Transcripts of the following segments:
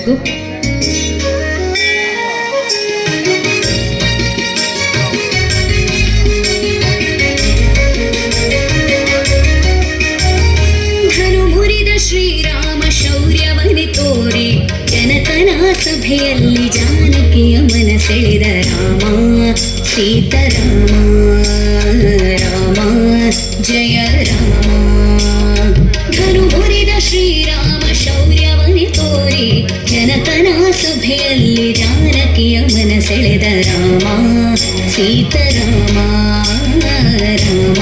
ಗೋ. ಶ್ರೀರಾಮ ಶೌರ್ಯವನೆ ತೋರಿ ಜನಕನ ಸಭೆಯಲ್ಲಿ ಜಾನಕಿಯ ಮನ ಸೆಳೆದ ರಾಮ ಸೀತಾರಾಮ ರಾಮ ಜಯ ರಾಮ. ಧನು ಮುರಿದ ಶ್ರೀರಾಮ ಶೌರ್ಯವನೆ ತೋರಿ ಜನಕನ ಸಭೆಯಲ್ಲಿ ಜಾನಕಿಯ ಮನ ಸೆಳೆದ ರಾಮ ಸೀತಾರಾಮ ರಾಮ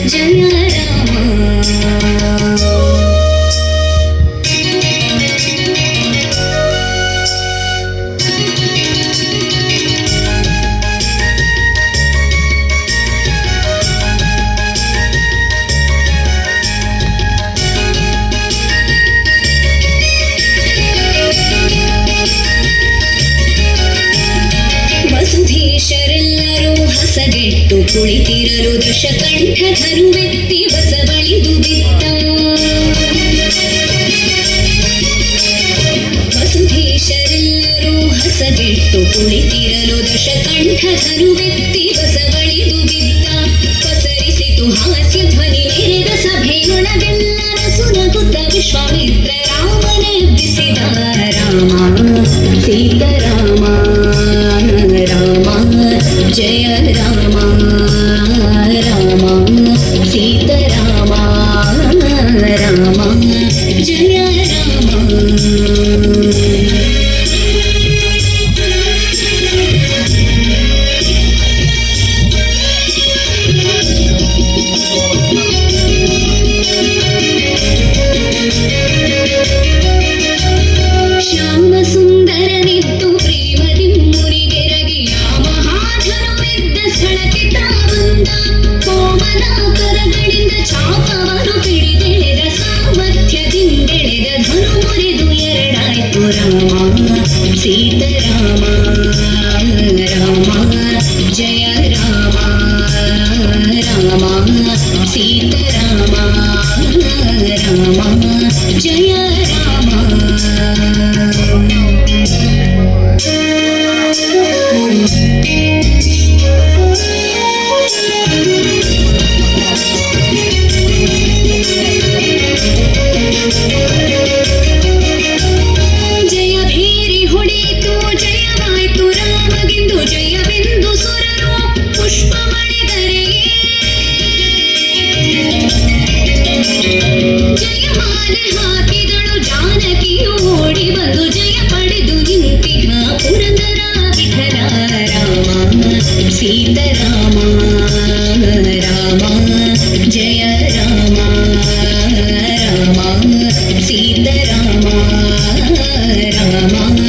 ಜಯ ರಾಮ. ವಸುಧೀಶರೆಲ್ಲರೂ ಹಸಗೆಟ್ಟು ಕುಳಿತಿರಲು ದಶಕಂಠ ಧರುವೆತ್ತಿ ಬಸವಳಿದು ಬಿತ್ತ. ವಸುಧೀಶರೆಲ್ಲರೂ ಹಸಗೆಟ್ಟು ಕುಳಿತಿರಲು ದಶಕಂಠ ಧರುವೆತ್ತಿ ಬಸವಳಿದು ಬಿತ್ತ. ಪಸರಿಸಿತು ಹಾಸ್ಯ ಧ್ವನಿ ನೆರೆದ ಸಭೆಯೊಳಗೆಲ್ಲರ ಸುನಗುತ್ತ ವಿಶ್ವಾಮಿತ್ರ ರಾಮನೆಬ್ಬಿಸಿದ ರಾಮ ಸೀತಾರಾಮ ರಾಮ ಜಯ ರಾಮ ರಾಮ ಸೀತಾರಾಮ ರಾಮ ಜಯ ರಾಮ. ಶ್ಯಾಮ ಸುಂದರನಿದ್ದು ಪ್ರೇಮದಿ ಮುರಿಗೆರಗಿ ಮಹಾಧನುವಿದ್ದ ಸ್ಥಳಕ್ಕೆ ತಾವಂದ. ಕೋಮಲಾಕರಗಳಿಂದ ಚಾಪವರು ಪಿಡಿದೆಳೆದ ಸಾಮರ್ಥ್ಯದಿಂದೆಳೆದ ಧನು ಮುರಿದು ಎರಡಾಯ್ತು ರಾಮ ಸೀತಾರಾಮ ರಾಮ ಜಯ ರಾಮ ರಾಮ ಸೀತಾರಾಮ ರಾಮ ಜಯ ರಾಮ. ಜಯ ಭೇರಿ ಹೊಡೆಯಿತು ಜಯವಾಯ್ತು ರಾಮಗೆಂದು ಜಯವೆಂದು ಸುರರು ಪುಷ್ಪ ಮಣಿದರೆಯೇ. ಜಯಮಾಲೆ ಹಾಕಿದಳು ಜಾನಕಿಯು ಓಡಿ ಬಂದು ಜಯ ಪಡೆದು ನಿಂತಿಹ ಪುರಂದರ ವಿಠಲ ರಾಮ ಸೀತಾರಾಮ ರಾಮ ಜಯ ರಾಮ ರಾಮ ಸೀತಾರಾಮ ರಾಮ